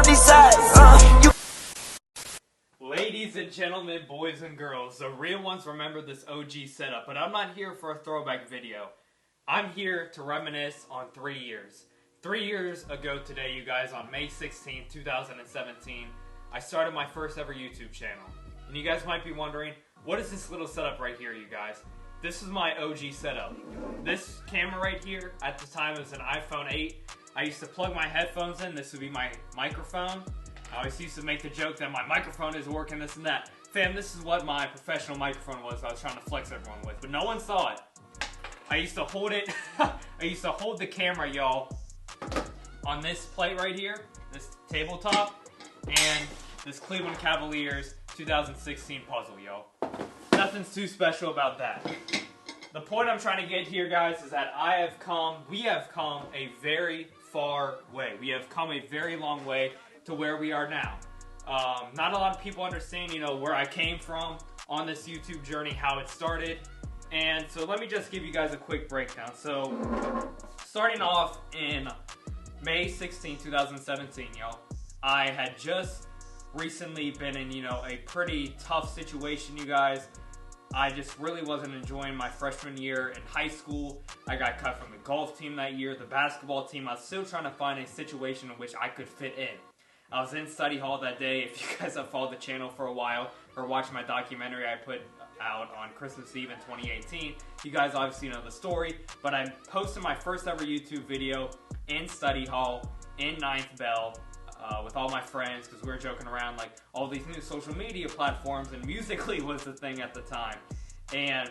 wanna be sad. Ladies and gentlemen, boys and girls, the real ones remember this OG setup, but I'm not here for a throwback video. I'm here to reminisce on 3 years. 3 years ago today, you guys, on May 16th, 2017, I started my first ever YouTube channel. And you guys might be wondering, what is this little setup right here, you guys? This is my OG setup. This camera right here, at the time, was an iPhone 8. I used to plug my headphones in. This would be my microphone. I always used to make the joke that my microphone is working, this and that. Fam, this is what my professional microphone was I was trying to flex everyone with, but no one saw it. I used to hold it, I used to hold the camera, y'all, on this plate right here, this tabletop, and this Cleveland Cavaliers 2016 puzzle, y'all. Nothing's too special about that. The point I'm trying to get here, guys, is that we have come a very far way. We have come a very long way to where we are now. Not a lot of people understand, where I came from on this YouTube journey, how it started. And so let me just give you guys a quick breakdown. So, starting off in May 16, 2017, y'all, I had just recently been in, a pretty tough situation, you guys. I just really wasn't enjoying my freshman year in high school. I got cut from the golf team that year, the basketball team. I was still trying to find a situation in which I could fit in. I was in study hall that day. If you guys have followed the channel for a while or watched my documentary I put out on Christmas Eve in 2018, you guys obviously know the story, but I posted my first ever YouTube video in study hall in 9th Bell with all my friends, because we were joking around like all these new social media platforms, and Musical.ly was the thing at the time. And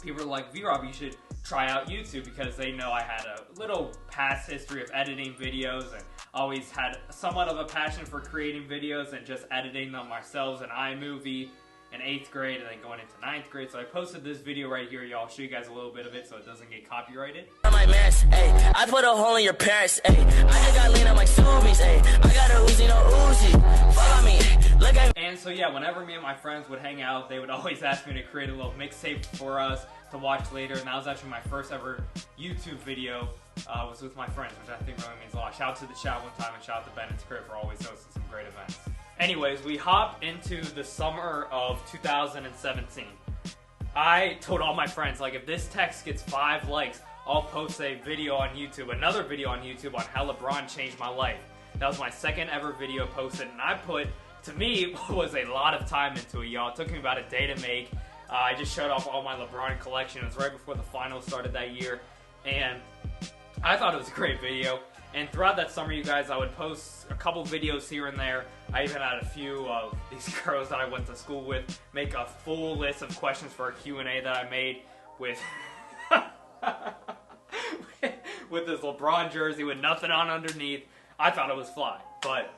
people were like, V-Rob, you should try out YouTube, because they know I had a little past history of editing videos and always had somewhat of a passion for creating videos and just editing them ourselves in iMovie in 8th grade and then going into 9th grade. So I posted this video right here, y'all. I'll show you guys a little bit of it so it doesn't get copyrighted. My mess, ay. I put a hole in your parents, ay. I just got lean on my Subies, ay. I got a Uzi, no Uzi. Follow me, look at me. And so yeah, whenever me and my friends would hang out, they would always ask me to create a little mixtape for us to watch later. And that was actually my first ever YouTube video. Was with my friends, which I think really means a lot. Shout out to the chat one time, and shout out to Bennett's Crib for always hosting some great events. Anyways, we hop into the summer of 2017. I told all my friends, like, if this text gets 5 likes, I'll post a video on YouTube, another video on YouTube on how LeBron changed my life. That was my second ever video posted, and I put, to me, was a lot of time into it, y'all. It took me about a day to make. I just showed off all my LeBron collection. It was right before the finals started that year, and I thought it was a great video. And throughout that summer, you guys, I would post a couple videos here and there. I even had a few of these girls that I went to school with make a full list of questions for a Q&A that I made with with this LeBron jersey with nothing on underneath. I thought it was fly. But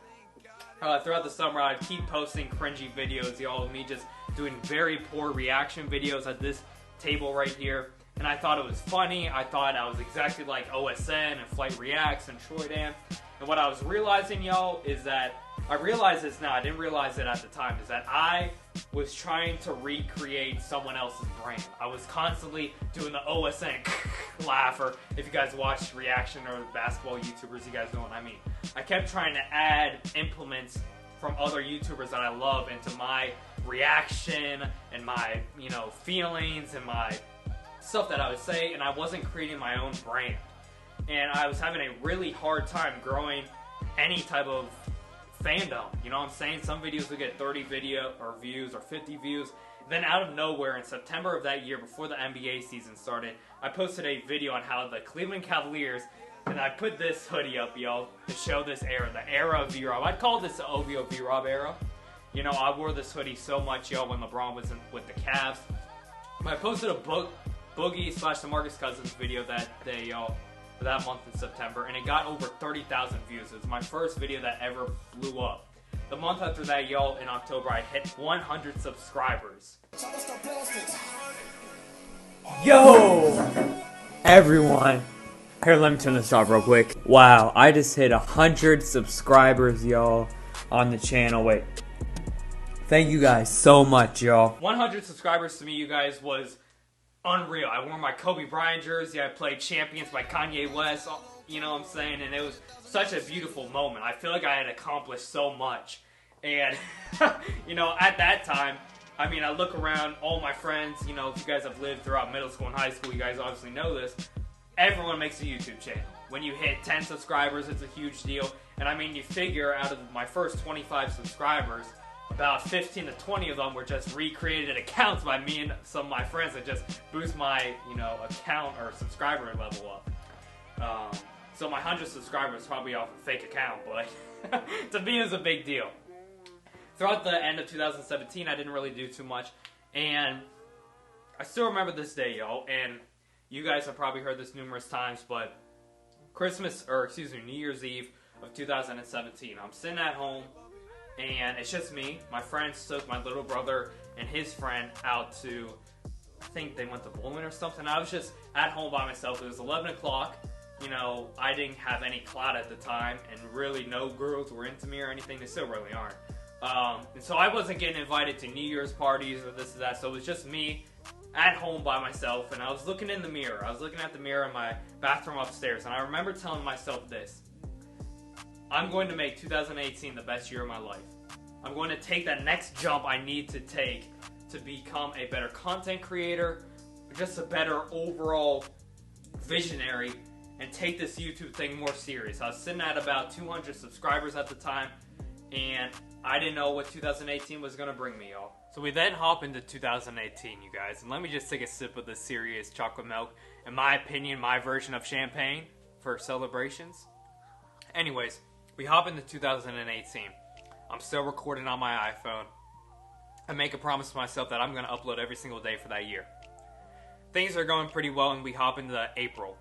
throughout the summer, I'd keep posting cringy videos, y'all, of me just doing very poor reaction videos at this table right here. And I thought it was funny. I thought I was exactly like OSN and Flight Reacts and Troy Dan. And what I was realizing, y'all, is that, I realize this now, I didn't realize it at the time, is that I was trying to recreate someone else's brand. I was constantly doing the OSN laugh, or if you guys watch reaction or basketball YouTubers, you guys know what I mean. I kept trying to add implements from other YouTubers that I love into my reaction and my, feelings and my stuff that I would say, and I wasn't creating my own brand. And I was having a really hard time growing any type of fandom. You know what I'm saying? Some videos would get 30 video or views or 50 views. Then out of nowhere, in September of that year, before the NBA season started, I posted a video on how the Cleveland Cavaliers, and I put this hoodie up, y'all, to show this era, the era of V-Rob. I'd call this the OVO V-Rob era. I wore this hoodie so much, y'all, when LeBron was with the Cavs. I posted a Boogie / DeMarcus Cousins video that day, y'all, for that month in September, and it got over 30,000 views. It was my first video that ever blew up. The month after that, y'all, in October, I hit 100 subscribers. Yo! Everyone! Here, let me turn this off real quick. Wow, I just hit 100 subscribers, y'all, on the channel. Wait. Thank you guys so much, y'all. 100 subscribers to me, you guys, was unreal. I wore my Kobe Bryant jersey. I played Champions by Kanye West. You know what I'm saying? And it was such a beautiful moment. I feel like I had accomplished so much. And, you know, at that time, I mean, I look around, all my friends, you know, if you guys have lived throughout middle school and high school, you guys obviously know this. Everyone makes a YouTube channel. When you hit 10 subscribers, it's a huge deal. And I mean, you figure out of my first 25 subscribers, about 15 to 20 of them were just recreated accounts by me and some of my friends that just boost my, you know, account or subscriber level up. So my 100 subscribers probably off a fake account, but to me it was a big deal. Throughout the end of 2017, I didn't really do too much, and I still remember this day, yo, and you guys have probably heard this numerous times, but New Year's Eve of 2017, I'm sitting at home, and it's just me. My friends took my little brother and his friend out to, I think they went to bowling or something. I was just at home by myself. It was 11 o'clock. You know, I didn't have any clout at the time, and really no girls were into me or anything. They still really aren't. And so I wasn't getting invited to New Year's parties or this or that, so it was just me at home by myself, and I was looking in the mirror. I was looking at the mirror in my bathroom upstairs, and I remember telling myself this: I'm going to make 2018 the best year of my life. I'm going to take that next jump I need to take to become a better content creator, just a better overall visionary, and take this YouTube thing more serious. I was sitting at about 200 subscribers at the time, and I didn't know what 2018 was going to bring me, y'all. So we then hop into 2018, you guys, and let me just take a sip of this serious chocolate milk. In my opinion, my version of champagne for celebrations. Anyways, we hop into 2018. I'm still recording on my iPhone. I make a promise to myself that I'm going to upload every single day for that year. Things are going pretty well, and we hop into April.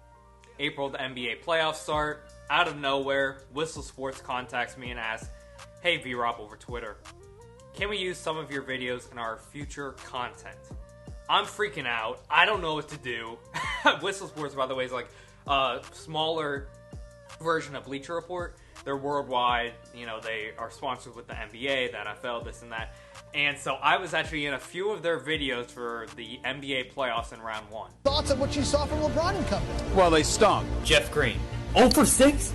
April, the NBA playoffs start. Out of nowhere, Whistle Sports contacts me and asks, "Hey V-Rob over Twitter, can we use some of your videos in our future content?" I'm freaking out. I don't know what to do. Whistle Sports, by the way, is like a smaller version of Bleacher Report. They're worldwide. You know, they are sponsored with the NBA, the NFL, this and that. And so I was actually in a few of their videos for the NBA playoffs in round 1. Thoughts on what you saw from LeBron and company? Well, they stunk. Jeff Green, 0 for 6?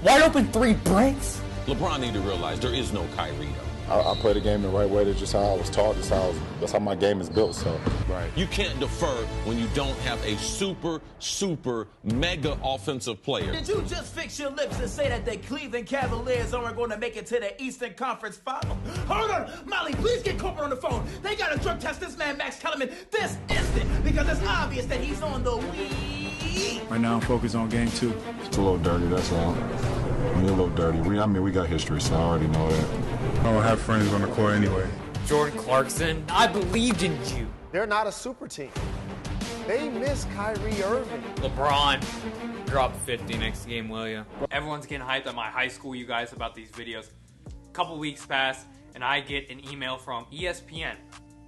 Wide open 3 breaks? LeBron need to realize there is no Kyrie, though. I play the game the right way. That's just how I was taught. That's how my game is built. So, Right. You can't defer when you don't have a super, mega offensive player. Did you just fix your lips and say that the Cleveland Cavaliers aren't going to make it to the Eastern Conference Final? Hold on, Molly, please get corporate on the phone. They got to drug test this man, Max Kellerman, this instant, because it's obvious that he's on the weed. Right now, I'm focused on game 2. it's a little dirty. That's all. We're a little dirty. We got history, so I already know that. I don't have friends on the court anyway. Jordan Clarkson, I believed in you. They're not a super team. They miss Kyrie Irving. LeBron, drop 50 next game, will ya? Everyone's getting hyped at my high school, you guys, about these videos. A couple weeks pass, and I get an email from ESPN,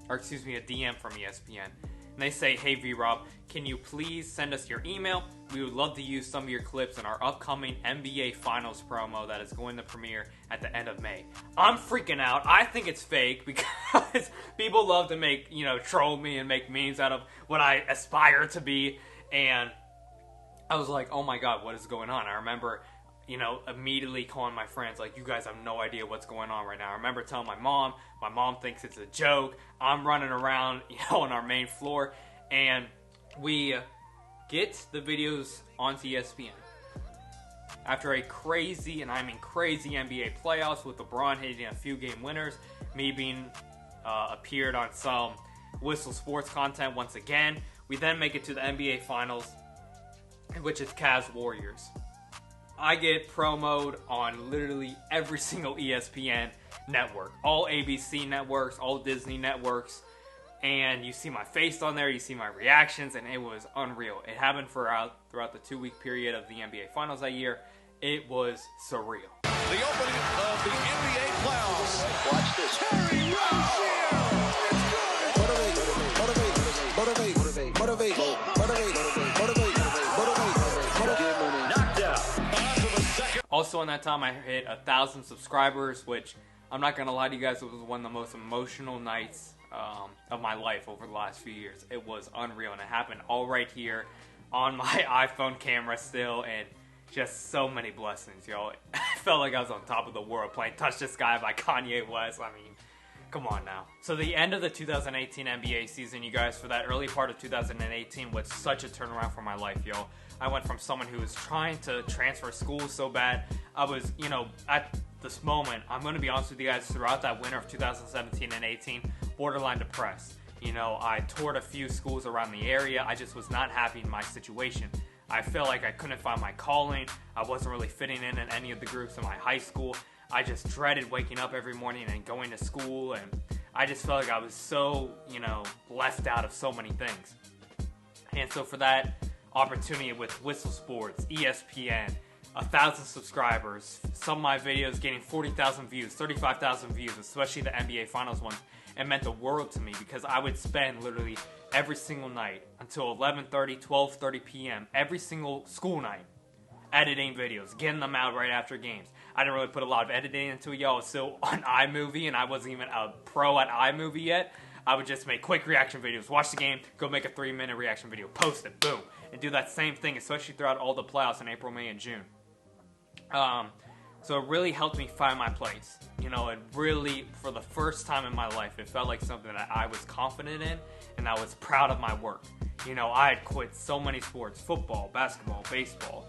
or excuse me, a DM from ESPN. And they say, "Hey V-Rob, can you please send us your email? We would love to use some of your clips in our upcoming NBA Finals promo that is going to premiere at the end of May." I'm freaking out. I think it's fake because people love to make, you know, troll me and make memes out of what I aspire to be. And I was like, oh my God, what is going on? I remember, you know, immediately calling my friends, like, you guys have no idea what's going on right now. I remember telling my mom thinks it's a joke. I'm running around, you know, on our main floor, and we get the videos onto ESPN. After a crazy, and I mean crazy, NBA playoffs with LeBron hitting a few game winners, me being appeared on some Whistle Sports content once again, we then make it to the NBA Finals, which is Cavs Warriors. I get promoted on literally every single ESPN network, all ABC networks, all Disney networks, and you see my face on there, you see my reactions, and it was unreal. It happened throughout the 2-week period of the NBA Finals that year. It was surreal. The opening of the NBA playoffs. Watch this. Terry Also in that time, I hit 1,000 subscribers, which I'm not going to lie to you guys, it was one of the most emotional nights of my life over the last few years. It was unreal, and it happened all right here on my iPhone camera still, and just so many blessings, yo. I felt like I was on top of the world playing Touch the Sky by Kanye West. I mean, come on now. So the end of the 2018 NBA season, you guys, for that early part of 2018 was such a turnaround for my life, yo. I went from someone who was trying to transfer schools so bad. I was, you know, at this moment, I'm going to be honest with you guys, throughout that winter of 2017 and 18, borderline depressed. You know, I toured a few schools around the area. I just was not happy in my situation. I felt like I couldn't find my calling. I wasn't really fitting in any of the groups in my high school. I just dreaded waking up every morning and going to school, and I just felt like I was so, you know, left out of so many things. And so for that opportunity with Whistle Sports, ESPN, 1,000 subscribers, some of my videos getting 40,000 views, 35,000 views, especially the NBA Finals ones, it meant the world to me because I would spend literally every single night until 11:30, 12:30 p.m. every single school night editing videos, getting them out right after games. I didn't really put a lot of editing into it, y'all. I was still on iMovie, and I wasn't even a pro at iMovie yet. I would just make quick reaction videos, watch the game, go make a 3-minute reaction video, post it, boom, and do that same thing, especially throughout all the playoffs in April, May, and June. So it really helped me find my place. You know, it really, for the first time in my life, it felt like something that I was confident in, and I was proud of my work. You know, I had quit so many sports, football, basketball, baseball.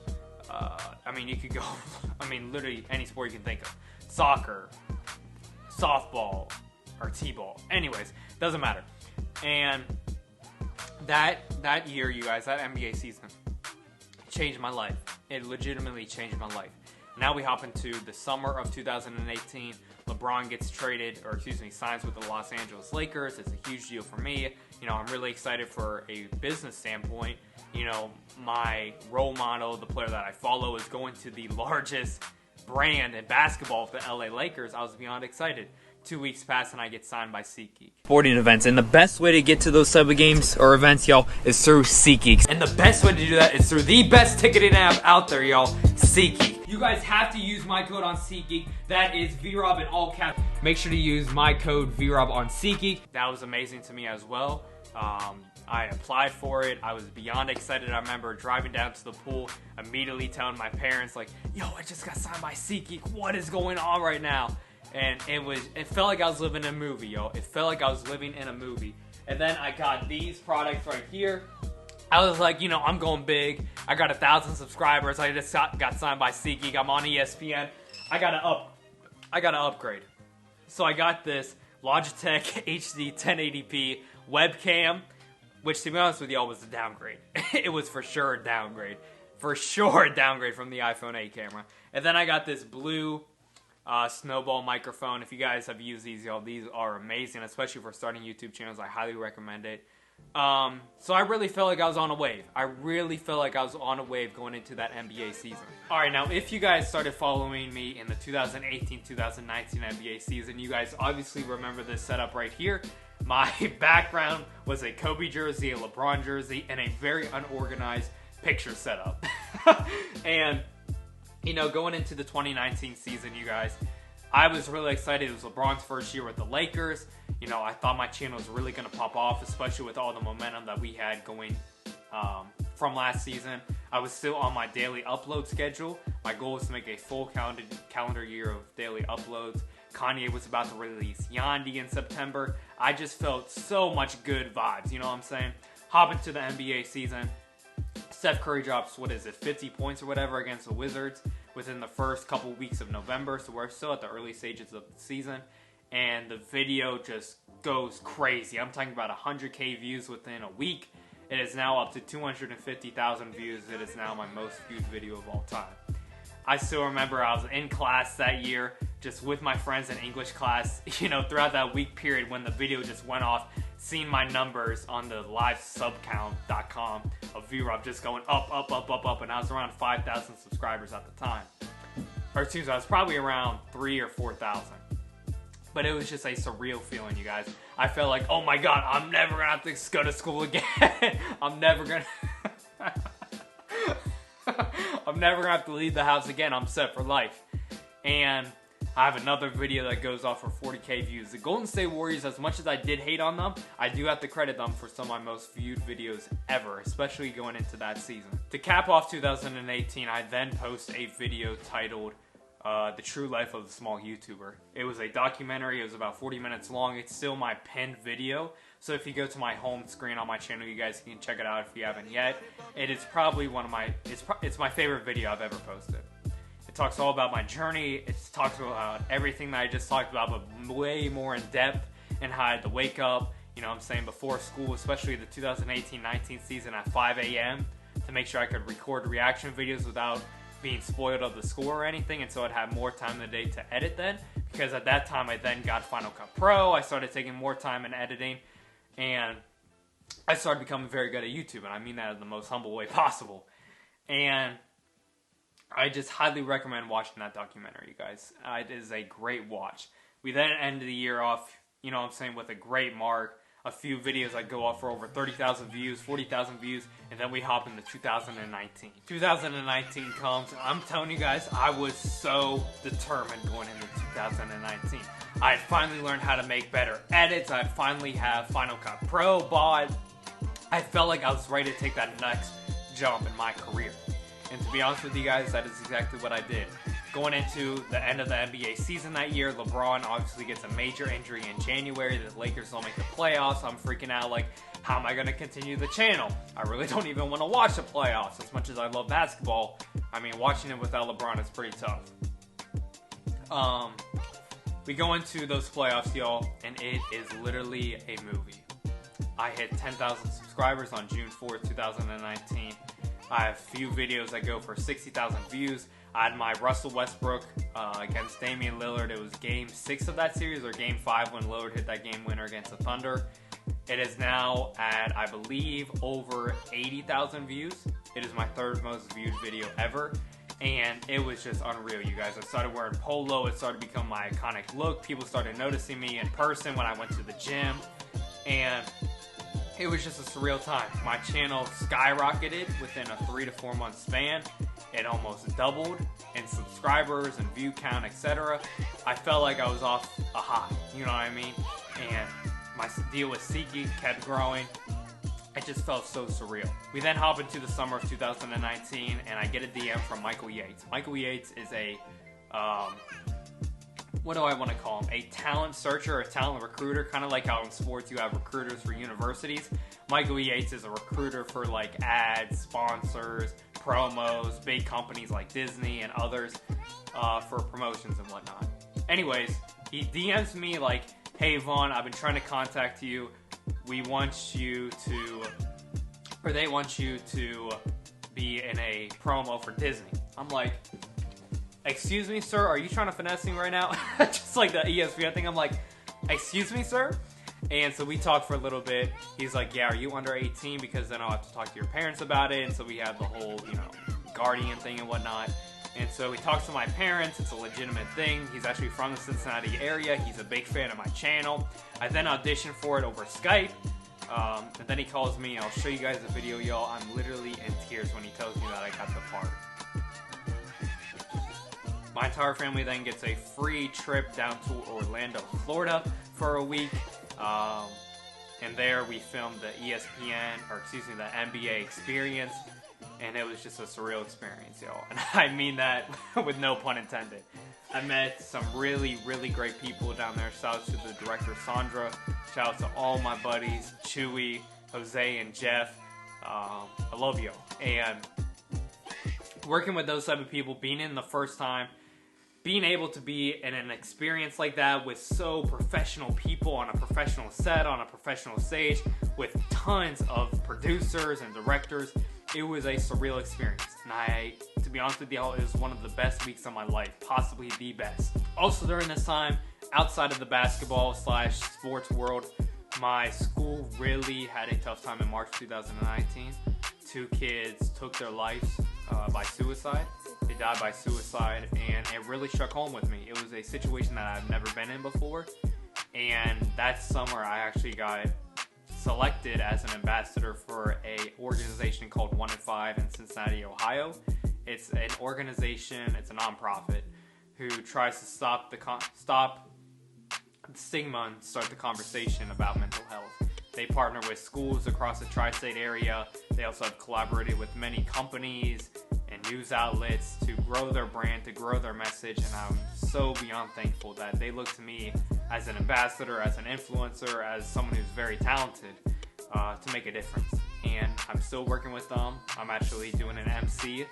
I mean, you could go, I mean, literally any sport you can think of. Soccer, softball, or t-ball. Anyways, doesn't matter. And that year, you guys, that NBA season changed my life. It legitimately changed my life. Now we hop into the summer of 2018. LeBron gets traded, or excuse me, signs with the Los Angeles Lakers. It's a huge deal for me. You know, I'm really excited for a business standpoint. You know, my role model, the player that I follow, is going to the largest brand in basketball of the LA Lakers. I was beyond excited. 2 weeks pass and I get signed by SeatGeek. Sporting events, and the best way to get to those type of games or events, y'all, is through SeatGeek. And the best way to do that is through the best ticketing app out there, y'all, SeatGeek. You guys have to use my code on SeatGeek. That is VROB in all caps. Make sure to use my code VROB on SeatGeek. That was amazing to me as well. I applied for it. I was beyond excited. I remember driving down to the pool, immediately telling my parents, like, yo, I just got signed by SeatGeek. What is going on right now? And it felt like I was living in a movie, yo. It felt like I was living in a movie. And then I got these products right here. I was like, you know, I'm going big. I got 1,000 subscribers. I just got signed by SeatGeek. I'm on ESPN. I gotta upgrade. So I got this Logitech HD 1080p webcam, which, to be honest with y'all, was a downgrade. It was for sure a downgrade. For sure a downgrade from the iPhone 8 camera. And then I got this blue Snowball microphone. If you guys have used these, y'all, these are amazing, especially for starting YouTube channels. I highly recommend it. So I really felt like I was on a wave. I really felt like I was on a wave going into that NBA season. Alright, now if you guys started following me in the 2018-2019 NBA season, you guys obviously remember this setup right here. My background was a Kobe jersey, a LeBron jersey, and a very unorganized picture setup. And you know, going into the 2019 season, you guys, I was really excited. It was LeBron's first year with the Lakers. You know, I thought my channel was really going to pop off, especially with all the momentum that we had going from last season. I was still on my daily upload schedule. My goal was to make a full calendar year of daily uploads. Kanye was about to release Yandi in September. I just felt so much good vibes, you know what I'm saying? Hop into the NBA season. Steph Curry drops, 50 points or whatever against the Wizards within the first couple weeks of November. So we're still at the early stages of the season. And the video just goes crazy. I'm talking about 100K views within a week. It is now up to 250,000 views. It is now my most viewed video of all time. I still remember I was in class that year, just with my friends in English class, you know, throughout that week period when the video just went off, seeing my numbers on the livesubcount.com of VROB just going up, and I was around 5,000 subscribers at the time. Or excuse me, I was probably around 3,000 or 4,000. But it was just a surreal feeling, you guys. I felt like, oh my god, I'm never gonna have to go to school again. I'm never gonna have to leave the house again. I'm set for life. And I have another video that goes off for 40K views. The Golden State Warriors, as much as I did hate on them, I do have to credit them for some of my most viewed videos ever, especially going into that season. To cap off 2018, I then post a video titled The True Life of a Small YouTuber. It was a documentary. It was about 40 minutes long. It's still my pinned video. So if you go to my home screen on my channel, you guys can check it out if you haven't yet. It is probably one of my, it's my favorite video I've ever posted. It talks all about my journey. It talks about everything that I just talked about, but way more in depth, and how I had to wake up, you know what I'm saying, before school, especially the 2018-19 season at 5 a.m. to make sure I could record reaction videos without being spoiled of the score or anything, and so I'd have more time in the day to edit then, because at that time I then got Final Cut Pro. I started taking more time in editing, and I started becoming very good at YouTube, and I mean that in the most humble way possible. And I just highly recommend watching that documentary, you guys. It is a great watch. We then ended the year off, you know what I'm saying, with a great mark. A few videos that go off for over 30,000 views, 40,000 views, and then we hop into 2019. 2019 comes, and I'm telling you guys, I was so determined going into 2019. I had finally learned how to make better edits. I finally have Final Cut Pro bought. I felt like I was ready to take that next jump in my career. And to be honest with you guys, that is exactly what I did. Going into the end of the NBA season that year, LeBron obviously gets a major injury in January. The Lakers don't make the playoffs. I'm freaking out like, how am I going to continue the channel? I really don't even want to watch the playoffs. As much as I love basketball, I mean, watching it without LeBron is pretty tough. We go into those playoffs, y'all, and it is literally a movie. I hit 10,000 subscribers on June 4th, 2019. I have a few videos that go for 60,000 views. I had my Russell Westbrook against Damian Lillard. It was game 6 of that series, or game 5 when Lillard hit that game winner against the Thunder. It is now at, I believe, over 80,000 views. It is my 3rd most viewed video ever. And it was just unreal, you guys. I started wearing polo. It started becoming my iconic look. People started noticing me in person when I went to the gym. And it was just a surreal time. My channel skyrocketed within a 3 to 4 month span. It almost doubled in subscribers and view count, etc. I felt like I was off a high, you know what I mean? And my deal with SeatGeek kept growing. It just felt so surreal. We then hop into the summer of 2019, and I get a DM from Michael Yates. Michael Yates is a, what do I want to call him? A talent searcher, a talent recruiter, kind of like how in sports you have recruiters for universities. Michael Yates is a recruiter for like ads, sponsors, promos, big companies like Disney and others for promotions and whatnot. Anyways, he DMs me like, hey Vaughn, I've been trying to contact you. We want you to, or they want you to be in a promo for Disney. I'm like, excuse me, sir, are you trying to finesse me right now? Just like the ESPN thing. I'm like, excuse me, sir? And so we talked for a little bit. He's like, yeah, are you under 18? Because then I'll have to talk to your parents about it. And so we have the whole, you know, guardian thing and whatnot. And so he talks to my parents. It's a legitimate thing. He's actually from the Cincinnati area. He's a big fan of my channel. I then auditioned for it over Skype. And then he calls me. I'll show you guys the video, y'all. I'm literally in tears when he tells me that I got the part. My entire family then gets a free trip down to Orlando, Florida for a week. And there we filmed the ESPN, or excuse me, the NBA experience. And it was just a surreal experience, y'all. And I mean that with no pun intended. I met some really, really great people down there. Shout out to the director, Sandra. Shout out to all my buddies, Chewy, Jose, and Jeff. I love y'all. And working with those type of people, being in the first time, being able to be in an experience like that with so professional people on a professional set, on a professional stage, with tons of producers and directors, it was a surreal experience. And to be honest with y'all, it was one of the best weeks of my life, possibly the best. Also during this time, outside of the basketball / sports world, my school really had a tough time in March 2019. 2 kids took their lives by suicide. They died by suicide, and it really struck home with me. It was a situation that I've never been in before, and that summer I actually got selected as an ambassador for a organization called 1 in 5 in Cincinnati, Ohio. It's an organization, it's a nonprofit who tries to stop the stigma and start the conversation about mental health. They partner with schools across the tri-state area. They also have collaborated with many companies and news outlets to grow their brand, to grow their message, and I'm so beyond thankful that they look to me as an ambassador, as an influencer, as someone who's very talented to make a difference. And I'm still working with them. I'm actually doing an MC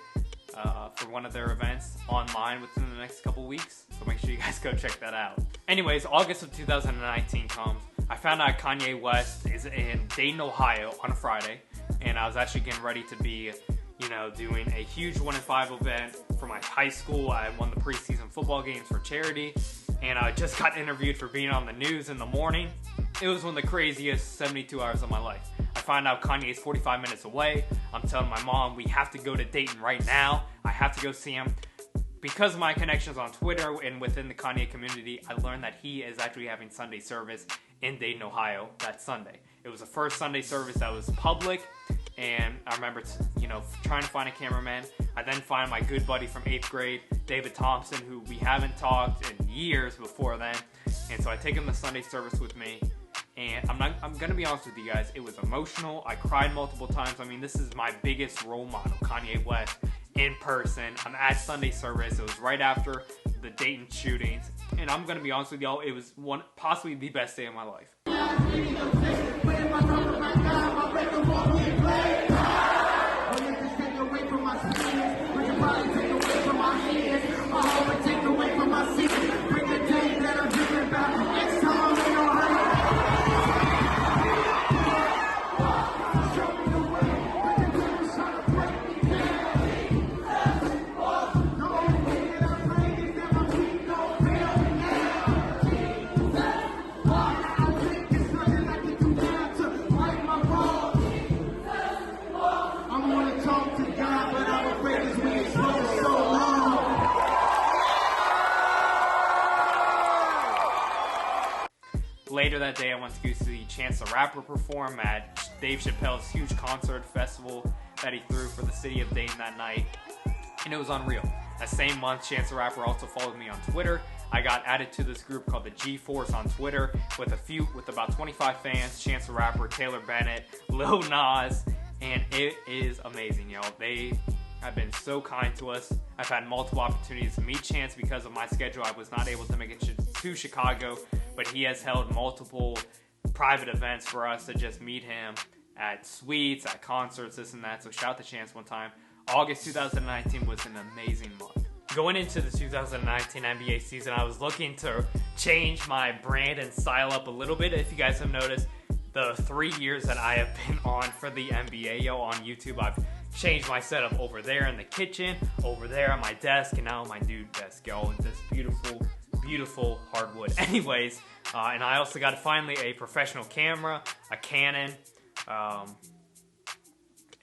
for one of their events online within the next couple weeks, so make sure you guys go check that out. Anyways, August of 2019 comes. I found out Kanye West is in Dayton, Ohio on a Friday, and I was actually getting ready to be, doing a huge 1-in-5 event for my high school. I won the preseason football games for charity, and I just got interviewed for being on the news in the morning. It was one of the craziest 72 hours of my life. I find out Kanye is 45 minutes away. I'm telling my mom, we have to go to Dayton right now. I have to go see him. Because of my connections on Twitter and within the Kanye community, I learned that he is actually having Sunday service in Dayton, Ohio that Sunday. It was the first Sunday service that was public, and I remember trying to find a cameraman. I then find my good buddy from 8th grade, David Thompson, who we haven't talked in years before then, and so I take him to Sunday service with me. And I'm gonna be honest with you guys, it was emotional. I cried multiple times. I mean, this is my biggest role model, Kanye West, in person. I'm at Sunday service. It was right after the Dayton shootings. And I'm gonna be honest with y'all, it was possibly the best day of my life. Later that day, I went to go see Chance the Rapper perform at Dave Chappelle's huge concert festival that he threw for the city of Dayton that night, and it was unreal. That same month, Chance the Rapper also followed me on Twitter. I got added to this group called the G-Force on Twitter with about 25 fans, Chance the Rapper, Taylor Bennett, Lil Nas, and it is amazing, y'all. They have been so kind to us. I've had multiple opportunities to meet Chance because of my schedule. I was not able to make it to Chicago, but he has held multiple private events for us to just meet him at suites, at concerts, this and that. So shout out to Chance one time. August 2019 was an amazing month. Going into the 2019 NBA season, I was looking to change my brand and style up a little bit. If you guys have noticed, the 3 years that I have been on for the NBA, on YouTube, I've changed my setup over there in the kitchen, over there at my desk, and now on my dude desk, with this beautiful hardwood. Anyways, and I also got finally a professional camera, a Canon,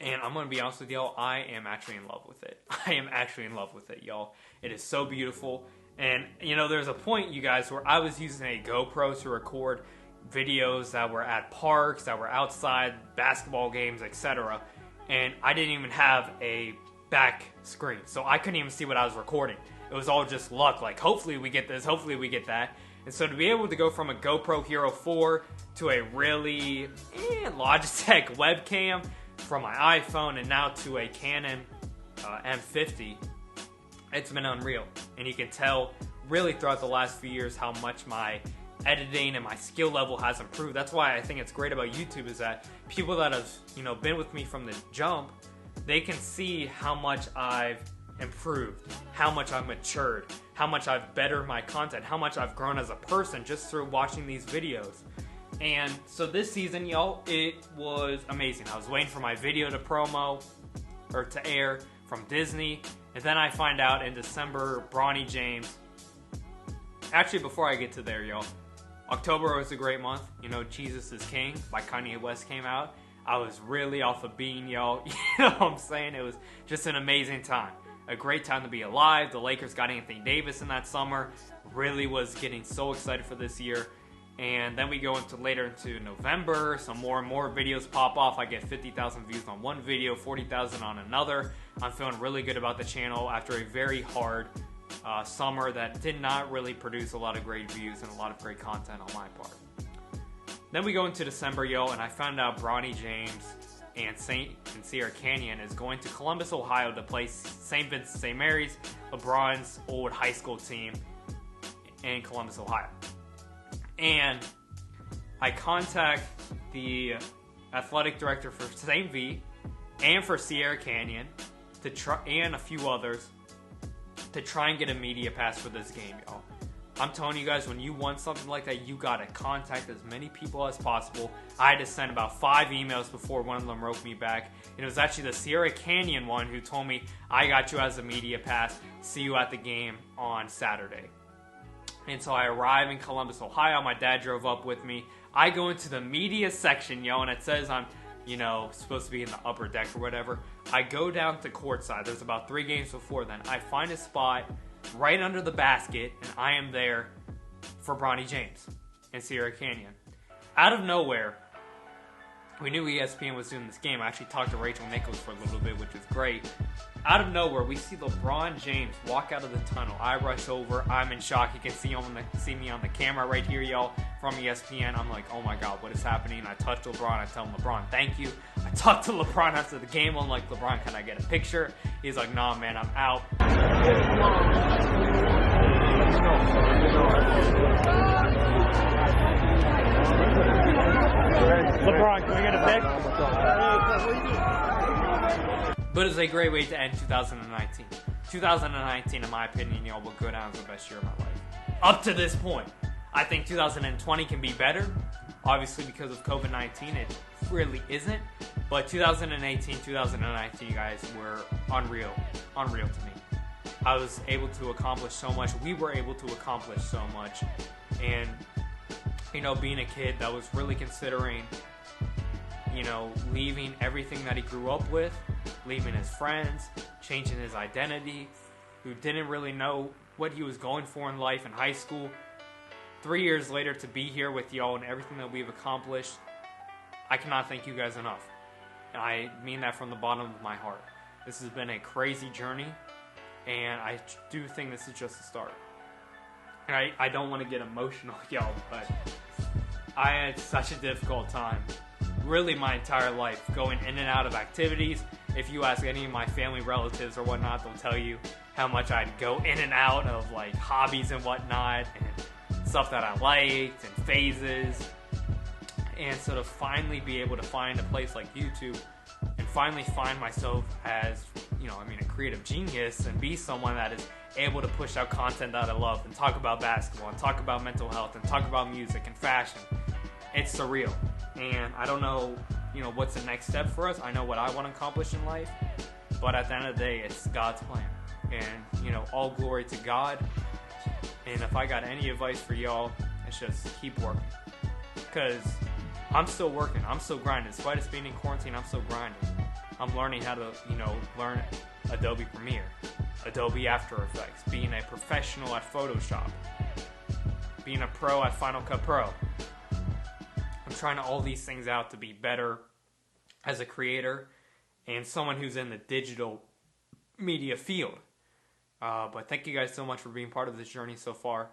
and I'm gonna be honest with y'all, I am actually in love with it. I am actually in love with it, y'all. It is so beautiful. And there's a point, you guys, where I was using a GoPro to record videos that were at parks, that were outside, basketball games, etc. And I didn't even have a back screen, so I couldn't even see what I was recording. It was all just luck, like hopefully we get this, hopefully we get that. And so to be able to go from a GoPro Hero 4 to a really Logitech webcam from my iPhone and now to a Canon M50, it's been unreal. And you can tell really throughout the last few years how much my editing and my skill level has improved. That's why I think it's great about YouTube, is that people that have been with me from the jump, they can see how much I've improved, how much I've matured, how much I've bettered my content, how much I've grown as a person just through watching these videos. And so this season, y'all, it was amazing. I was waiting for my video to air from Disney, and then I find out in December, Bronny James. Actually, before I get to there, y'all, October was a great month. Jesus is King by Kanye West came out. I was really off the bean, y'all. You know what I'm saying? It was just an amazing time. A great time to be alive. The Lakers got Anthony Davis in that summer. Really was getting so excited for this year. And then we go later into November. Some more and more videos pop off. I get 50,000 views on one video, 40,000 on another. I'm feeling really good about the channel after a very hard summer that did not really produce a lot of great views and a lot of great content on my part. Then we go into December, and I found out Bronny James and Sierra Canyon is going to Columbus, Ohio to play St. Vincent St. Mary's, LeBron's old high school team in Columbus, Ohio. And I contact the athletic director for St. V and for Sierra Canyon to try, and a few others, to try and get a media pass for this game, y'all. I'm telling you guys, when you want something like that, you gotta contact as many people as possible. I had to send about 5 emails before one of them wrote me back. And it was actually the Sierra Canyon one who told me, I got you as a media pass. See you at the game on Saturday. And so I arrive in Columbus, Ohio. My dad drove up with me. I go into the media section, and it says I'm, supposed to be in the upper deck or whatever. I go down to courtside. There's about 3 games before then. I find a spot right under the basket, and I am there for Bronny James and Sierra Canyon. Out of nowhere, we knew ESPN was doing this game. I actually talked to Rachel Nichols for a little bit, which was great. Out of nowhere, we see LeBron James walk out of the tunnel. I rush over. I'm in shock. You can see me on the camera right here, y'all, from ESPN. I'm like, oh my God, what is happening? I touch LeBron. I tell him, LeBron, thank you. I talk to LeBron after the game. I'm like, LeBron, can I get a picture? He's like, nah, man, I'm out. LeBron, can we get a pic? But it's a great way to end 2019. 2019, in my opinion, will go down as the best year of my life. Up to this point. I think 2020 can be better. Obviously, because of COVID-19, it really isn't. But 2018, 2019, you guys, were unreal. Unreal to me. I was able to accomplish so much. We were able to accomplish so much. And, being a kid that was really considering, leaving everything that he grew up with, leaving his friends, changing his identity, who didn't really know what he was going for in life in high school. 3 years later, to be here with y'all and everything that we've accomplished, I cannot thank you guys enough. And I mean that from the bottom of my heart. This has been a crazy journey, and I do think this is just the start. And I don't want to get emotional, y'all, but I had such a difficult time, really my entire life, going in and out of activities. If you ask any of my family relatives or whatnot, they'll tell you how much I'd go in and out of hobbies and whatnot, and stuff that I liked, and phases. And so to finally be able to find a place like YouTube and finally find myself as, a creative genius and be someone that is able to push out content that I love and talk about basketball and talk about mental health and talk about music and fashion. It's surreal. And I don't know, what's the next step for us. I know what I want to accomplish in life, but at the end of the day, it's God's plan. And, all glory to God. And if I got any advice for y'all, it's just keep working. Because I'm still working. I'm still grinding. Despite us being in quarantine, I'm still grinding. I'm learning how to, learn Adobe Premiere, Adobe After Effects, being a professional at Photoshop, being a pro at Final Cut Pro. I'm trying all these things out to be better as a creator and someone who's in the digital media field. But thank you guys so much for being part of this journey so far.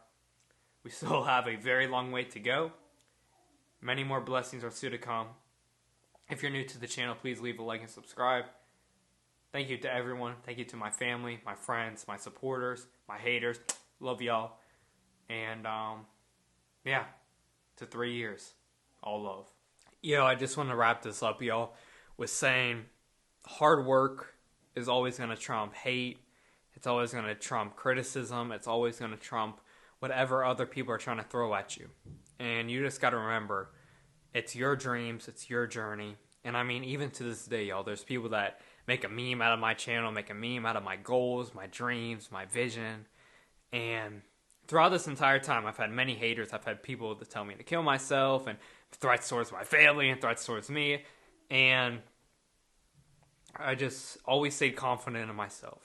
We still have a very long way to go. Many more blessings are still to come. If you're new to the channel, please leave a like and subscribe. Thank you to everyone. Thank you to my family, my friends, my supporters, my haters. Love y'all. And, to 3 years. All love. I just want to wrap this up, y'all, with saying hard work is always going to trump hate. It's always going to trump criticism. It's always going to trump whatever other people are trying to throw at you. And you just got to remember, it's your dreams, it's your journey. And I mean, even to this day, y'all, there's people that make a meme out of my channel, make a meme out of my goals, my dreams, my vision. And throughout this entire time, I've had many haters. I've had people that tell me to kill myself, and threats towards my family, and threats towards me. And I just always stayed confident in myself.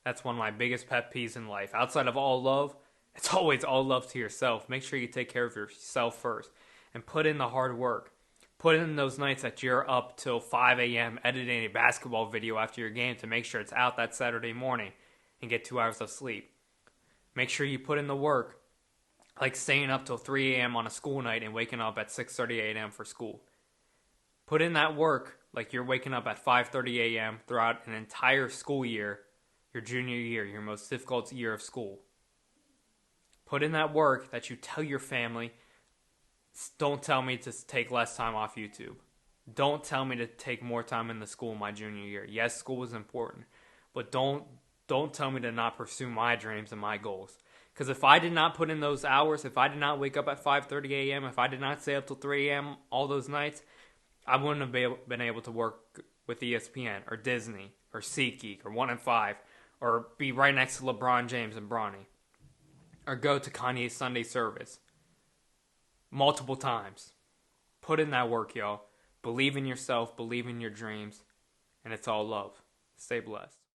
That's one of my biggest pet peeves in life. Outside of all love, it's always all love to yourself. Make sure you take care of yourself first. And put in the hard work. Put in those nights that you're up till 5 a.m. editing a basketball video after your game to make sure it's out that Saturday morning and get 2 hours of sleep. Make sure you put in the work, like staying up till 3 a.m. on a school night and waking up at 6:30 a.m. for school. Put in that work like you're waking up at 5:30 a.m. throughout an entire school year, your junior year, your most difficult year of school. Put in that work that you tell your family, don't tell me to take less time off YouTube. Don't tell me to take more time in the school my junior year. Yes, school is important, but don't tell me to not pursue my dreams and my goals. Because if I did not put in those hours, if I did not wake up at 5:30 a.m., if I did not stay up till 3 a.m. all those nights, I wouldn't have been able to work with ESPN or Disney or SeatGeek or 1 and 5 or be right next to LeBron James and Bronny or go to Kanye's Sunday service multiple times. Put in that work, y'all. Believe in yourself, believe in your dreams, and it's all love. Stay blessed.